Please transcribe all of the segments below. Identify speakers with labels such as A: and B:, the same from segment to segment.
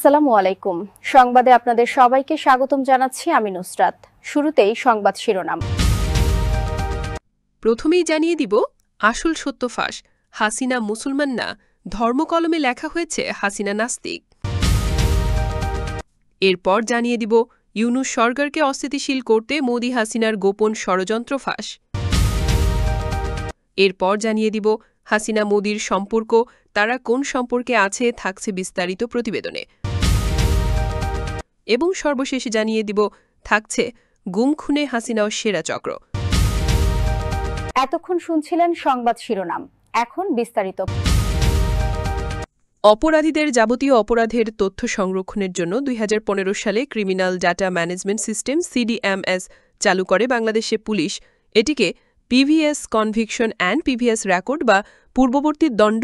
A: আসসালামু আলাইকুম। সংবাদে আপনাদের সবাইকে স্বাগতম জানাচ্ছি আমি নুসরাত। শুরুতেই সংবাদ শিরোনাম।
B: প্রথমেই জানিয়ে দিব আসল সত্য ফাঁস, হাসিনা মুসলমান না, ধর্মকলমে লেখা হয়েছে হাসিনা নাস্তিক। এরপর জানিয়ে দিব ইউনূস সরকারকে অস্থিতিশীল করতে মোদি হাসিনার গোপন ষড়যন্ত্র ফাঁস। এরপর জানিয়ে দিব হাসিনা মোদির সম্পর্ক, তারা কোন সম্পর্কে আছে থাকছে বিস্তারিত প্রতিবেদনে। এবং সর্বশেষে জানিয়ে দিব থাকছে গুম খুনে হাসিনাও সেরা চক্র।
A: এতক্ষণ শুনছিলেন সংবাদ শিরোনাম, এখন বিস্তারিত।
B: অপরাধীদের যাবতীয় অপরাধের তথ্য সংরক্ষণের জন্য 2015 সালে criminal data management system CDMS চালু করে বাংলাদেশে পুলিশ। এটিকে PVS conviction and PVS record বা পূর্ববর্তী দণ্ড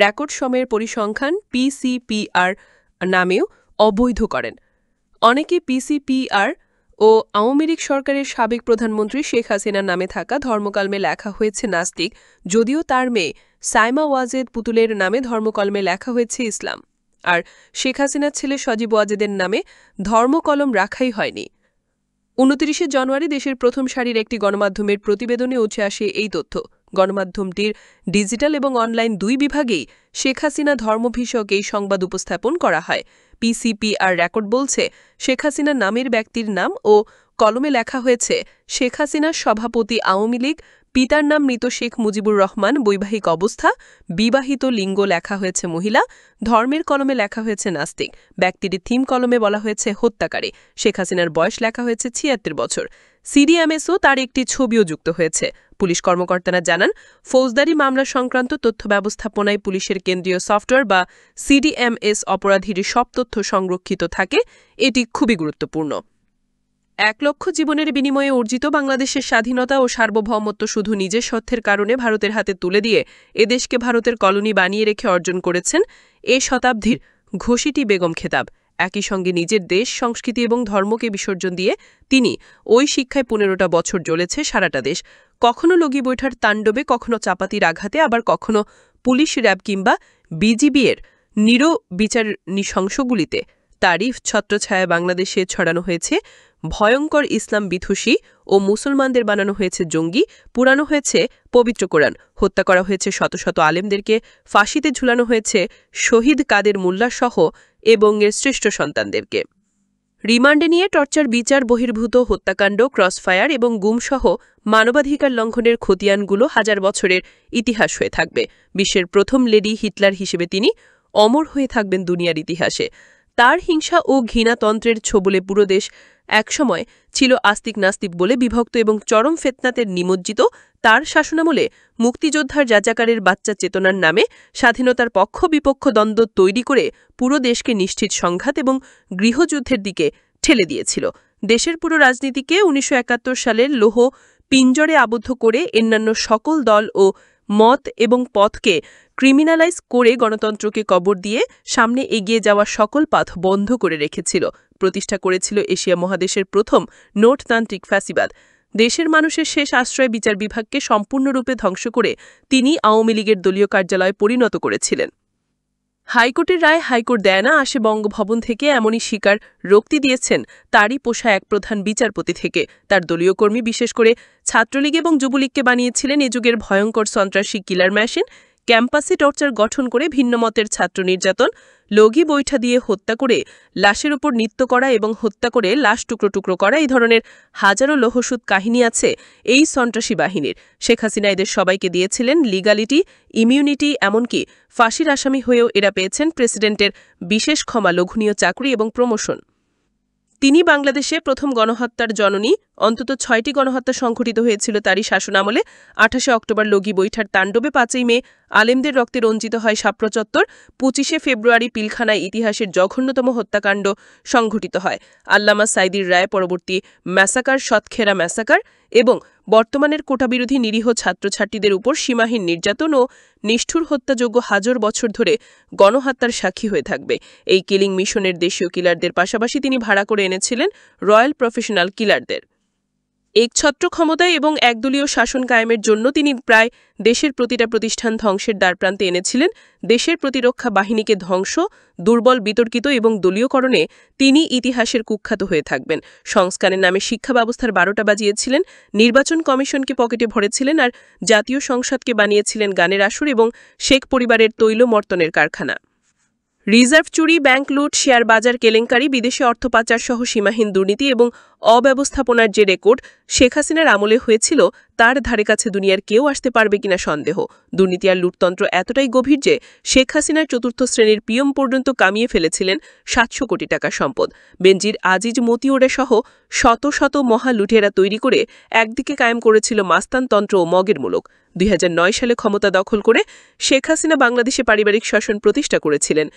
B: রেকর্ড সময়ের পরিসংখ্যান PCPR নামেও অবৈধ করেন। অনেকে PCPR ও আওয়ামী লীগ সরকারের সাবেক প্রধানমন্ত্রী শেখ হাসিনার নামে থাকা ধর্মকলমে লেখা হয়েছে নাস্তিক, যদিও তার মেয়ে সাইমা ওয়াজেদ পুতুলের নামে ধর্মকলমে লেখা হয়েছে ইসলাম। আর শেখ হাসিনার ছেলে সজীব ওয়াজেদের নামে ধর্মকলম রাখাই হয়নি। 29 জানুয়ারি দেশের প্রথম সারির একটি গণমাধ্যমের প্রতিবেদনে উঠে আসে এই তথ্য। গণমাধ্যমটির ডিজিটাল এবং অনলাইন দুই বিভাগেই শেখ হাসিনা ধর্মভিষক এই সংবাদ উপস্থাপন করা হয়। PCPR রেকর্ড বলছে, শেখ হাসিনার নামের ব্যক্তির নাম ও কলমে লেখা হয়েছে শেখ হাসিনার সভাপতি আওয়ামী লীগ, পিতার নাম মৃত শেখ মুজিবুর রহমান, বৈবাহিক অবস্থা বিবাহিত, লিঙ্গ লেখা হয়েছে মহিলা, ধর্মের কলমে লেখা হয়েছে নাস্তিক, ব্যক্তির থিম কলমে বলা হয়েছে হত্যাকারী, শেখ হাসিনার বয়স লেখা হয়েছে 76 বছর। CDMSও তার একটি ছবিও যুক্ত হয়েছে। পুলিশ কর্মকর্তারা জানান, ফৌজদারি মামলা সংক্রান্ত তথ্য ব্যবস্থাপনায় পুলিশের কেন্দ্রীয় সফটওয়্যার বা CDMS অপরাধীর সব তথ্য সংরক্ষিত থাকে। এটি খুবই গুরুত্বপূর্ণ। 1 লক্ষ জীবনের বিনিময়ে অর্জিত বাংলাদেশের স্বাধীনতা ও সার্বভৌমত্ব শুধু নিজের স্বার্থের কারণে ভারতের হাতে তুলে দিয়ে এদেশকে ভারতের কলোনি বানিয়ে রেখে অর্জন করেছেন এ শতাব্দীর ঘোষিটি বেগম খেতাব। একই সঙ্গে নিজের দেশ, সংস্কৃতি এবং ধর্মকে বিসর্জন দিয়ে তিনি ওই শিক্ষায় 15টা বছর জ্বলেছে সারাটা দেশ। কখনো লগি বৈঠার তাণ্ডবে, কখনো চাপাতির আঘাতে, আবার কখনো পুলিশ, র্যাব কিংবা BGB-এর নিরো বিচার নৃশংসগুলিতে তারই ছত্রছায়া বাংলাদেশে ছড়ানো হয়েছে ভয়ঙ্কর ইসলাম বিধ্বসী ও মুসলমানদের বানানো হয়েছে জঙ্গি, পুরানো হয়েছে পবিত্র কোরআন, হত্যা করা হয়েছে শত শত আলেমদেরকে, ফাঁসিতে ঝুলানো হয়েছে শহীদ কাদের মোল্লাসহ এবং এর শ্রেষ্ঠ সন্তানদেরকে। রিমান্ডে নিয়ে টর্চার, বিচার বহির্ভূত হত্যাকাণ্ড, ক্রসফায়ার এবং গুমসহ মানবাধিকার লঙ্ঘনের খতিয়ানগুলো হাজার বছরের ইতিহাস হয়ে থাকবে। বিশ্বের প্রথম লেডি হিটলার হিসেবে তিনি অমর হয়ে থাকবেন দুনিয়ার ইতিহাসে। তার হিংসা ও ঘৃণাতন্ত্রের ছোবলে পুরো দেশ একসময় ছিল আস্তিক নাস্তিক বলে বিভক্ত এবং চরম ফেতনাতে নিমজ্জিত। তার শাসনামলে মুক্তিযোদ্ধার যাযাকারের বাচ্চা চেতনার নামে স্বাধীনতার পক্ষ বিপক্ষ দ্বন্দ্ব তৈরি করে পুরো দেশকে নিশ্চিত সংঘাত এবং গৃহযুদ্ধের দিকে ঠেলে দিয়েছিল। দেশের পুরো রাজনীতিকে 1971 সালের লৌহ পিঞ্জরে আবদ্ধ করে অন্যান্য সকল দল ও মত এবং পথকে ক্রিমিনালাইজ করে গণতন্ত্রকে কবর দিয়ে সামনে এগিয়ে যাওয়া সকল পথ বন্ধ করে রেখেছিল। প্রতিষ্ঠা করেছিল এশিয়া মহাদেশের প্রথম নোটতান্ত্রিক ফ্যাসিবাদ। দেশের মানুষের শেষ আশ্রয় বিচার বিভাগকে সম্পূর্ণরূপে ধ্বংস করে তিনি আওয়ামী লীগের দলীয় কার্যালয়ে পরিণত করেছিলেন। হাইকোর্টের রায় হাইকোর্ট দেয় না আসে বঙ্গভবন থেকে, এমনই শিকার রক্তি দিয়েছেন তারই পোষা এক প্রধান বিচারপতি থেকে। তার দলীয় কর্মী, বিশেষ করে ছাত্রলীগ এবং যুবলীগকে বানিয়েছিলেন এ যুগের ভয়ঙ্কর সন্ত্রাসী কিলার মেশিন। ক্যাম্পাসে টর্চার গঠন করে ভিন্ন মতের ছাত্র নির্যাতন, লগি বৈঠা দিয়ে হত্যা করে লাশের উপর নৃত্য করা এবং হত্যা করে লাশ টুকরো টুকরো করা, এই ধরনের হাজারো লোহসূদ কাহিনী আছে এই সন্ত্রাসী বাহিনীর। শেখ হাসিনা এদের সবাইকে দিয়েছিলেন লিগ্যালিটি, ইমিউনিটি, এমনকি ফাঁসির আসামি হয়েও এরা পেয়েছেন প্রেসিডেন্টের বিশেষ ক্ষমা, লঘুনীয় চাকরি এবং প্রমোশন। তিনি বাংলাদেশে প্রথম গণহত্যার জননী। অন্তত 6টি গণহত্যা সংঘটিত হয়েছিল তারই শাসনামলে। 28 অক্টোবর লগি বৈঠার তাণ্ডবে, 5ই মে আলেমদের রক্তে রঞ্জিত হয় শাপলা চত্বর, 25শে ফেব্রুয়ারি পিলখানায় ইতিহাসের জঘন্যতম হত্যাকাণ্ড সংঘটিত হয়। আল্লামা সাঈদীর রায় পরবর্তী ম্যাসাকার, সৎখেরা ম্যাসাকার এবং বর্তমানের কোটাবিরোধী নিরীহ ছাত্রছাত্রীদের উপর সীমাহীন নির্যাতন ও নিষ্ঠুর হত্যাযোগ্য হাজার বছর ধরে গণহত্যার সাক্ষী হয়ে থাকবে। এই কিলিং মিশনের দেশীয় কিলারদের পাশাপাশি তিনি ভাড়া করে এনেছিলেন রয়্যাল প্রফেশনাল কিলারদের। একছত্র ক্ষমতায় এবং একদলীয় শাসন কায়েমের জন্য তিনি প্রায় দেশের প্রতিটা প্রতিষ্ঠান ধ্বংসের দ্বারপ্রান্তে এনেছিলেন। দেশের প্রতিরক্ষা বাহিনীকে ধ্বংস, দুর্বল, বিতর্কিত এবং দলীয়করণে তিনি ইতিহাসের কুখ্যাত হয়ে থাকবেন। সংস্কারের নামে শিক্ষা ব্যবস্থার 12টা বাজিয়েছিলেন, নির্বাচন কমিশনকে পকেটে ভরেছিলেন, আর জাতীয় সংসদকে বানিয়েছিলেন গানের আসর এবং শেখ পরিবারের তৈল মর্তনের কারখানা। রিজার্ভ চুরি, ব্যাংক লুট, শেয়ার বাজার কেলেঙ্কারি, বিদেশে অর্থ পাচার সহ সীমাহীন দুর্নীতি এবং অব্যবস্থাপনার যে রেকর্ড শেখ হাসিনার আমলে হয়েছিল, তার ধারে কাছে দুনিয়ার কেউ আসতে পারবে কিনা সন্দেহ। দুর্নীতি আর লুটতন্ত্র এতটাই গভীর যে শেখ হাসিনার চতুর্থ শ্রেণীর পিএম পর্যন্ত কামিয়ে ফেলেছিলেন 700 কোটি টাকা সম্পদ। বেনজির আজিজ, মতিউরে সহ শত শত মহা লুটেরা তৈরি করে একদিকে কায়েম করেছিল মাস্তানতন্ত্র ও মগের মুলক। 2009 সালে ক্ষমতা দখল করে শেখ হাসিনা বাংলাদেশে পারিবারিক শাসন প্রতিষ্ঠা করেছিলেন।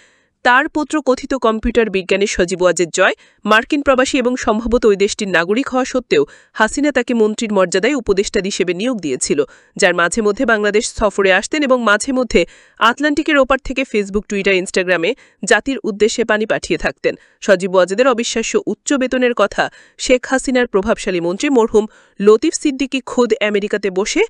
B: তার পুত্র কথিত কম্পিউটার বিজ্ঞানী সজীব ওয়াজেদ জয় মার্কিন প্রবাসী এবং সম্ভবত ওই দেশটির নাগরিক হওয়া সত্ত্বেও হাসিনা তাকে মন্ত্রীর মর্যাদায় উপদেষ্টা হিসেবে নিয়োগ দিয়েছিল, যার মাঝে মধ্যে বাংলাদেশ সফরে আসতেন এবং মাঝে মধ্যে আটলান্টিকের ওপার থেকে ফেসবুক, টুইটার, ইনস্টাগ্রামে জাতির উদ্দেশ্যে পানি পাঠিয়ে থাকতেন। সজীব ওয়াজেদের অবিশ্বাস্য উচ্চ বেতনের কথা শেখ হাসিনার প্রভাবশালী মন্ত্রী মরহুম লতিফ সিদ্দিকী খোদ আমেরিকাতে বসে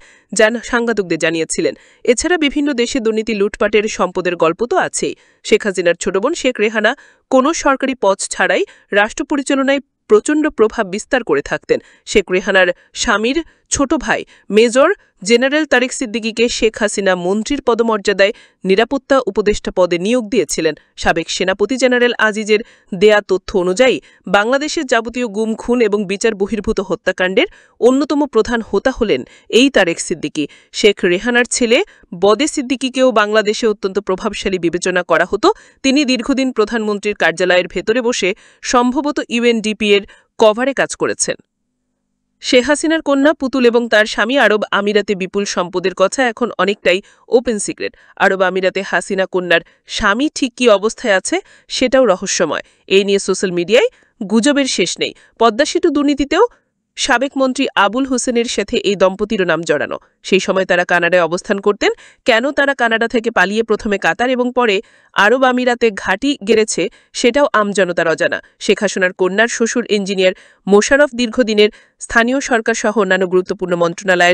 B: সাংবাদিকদের জানিয়েছিলেন। এছাড়া বিভিন্ন দেশে দুর্নীতি, লুটপাটের সম্পদের গল্প তো আছেই। শেখ হাসিনার ছোট বোন শেখ রেহানা কোনো সরকারি পদ ছাড়াই রাষ্ট্র পরিচালনায় প্রচণ্ড প্রভাব বিস্তার করে থাকতেন। শেখ রেহানার স্বামীর ছোট ভাই মেজর জেনারেল তারেক সিদ্দিকীকে শেখ হাসিনা মন্ত্রীর পদমর্যাদায় নিরাপত্তা উপদেষ্টা পদে নিয়োগ দিয়েছিলেন। সাবেক সেনাপতি জেনারেল আজিজের দেয়া তথ্য অনুযায়ী বাংলাদেশের যাবতীয় গুম, খুন এবং বিচার বহির্ভূত হত্যাকাণ্ডের অন্যতম প্রধান হোতা হলেন এই তারেক সিদ্দিকী। শেখ রেহানার ছেলে বদে সিদ্দিকীকেও বাংলাদেশে অত্যন্ত প্রভাবশালী বিবেচনা করা হতো। তিনি দীর্ঘদিন প্রধানমন্ত্রীর কার্যালয়ের ভেতরে বসে সম্ভবত ইউএনডিপি এর কভারে কাজ করেছেন। শেখ হাসিনার কন্যা পুতুল এবং তার স্বামী আরব আমিরাতে বিপুল সম্পদের কথা এখন অনেকটাই ওপেন সিক্রেট। আরব আমিরাতে হাসিনা কন্যার স্বামী ঠিক কী অবস্থায় আছে সেটাও রহস্যময়। এই নিয়ে সোশ্যাল মিডিয়ায় গুজবের শেষ নেই। পদ্মা সেতু দুর্নীতিতেও সাবেক মন্ত্রী আবুল হোসেনের সাথে এই দম্পতিরও নাম জড়ানো। সেই সময় তারা কানাডায় অবস্থান করতেন। কেন তারা কানাডা থেকে পালিয়ে প্রথমে কাতার এবং পরে আরব আমিরাতে ঘাঁটি গেড়েছে সেটাও আমজনতার অজানা। শেখ হাসিনার কন্যার শ্বশুর ইঞ্জিনিয়ার মোশাররফ দীর্ঘদিনের স্থানীয় সরকার সহ অন্যান্য গুরুত্বপূর্ণ মন্ত্রণালয়ের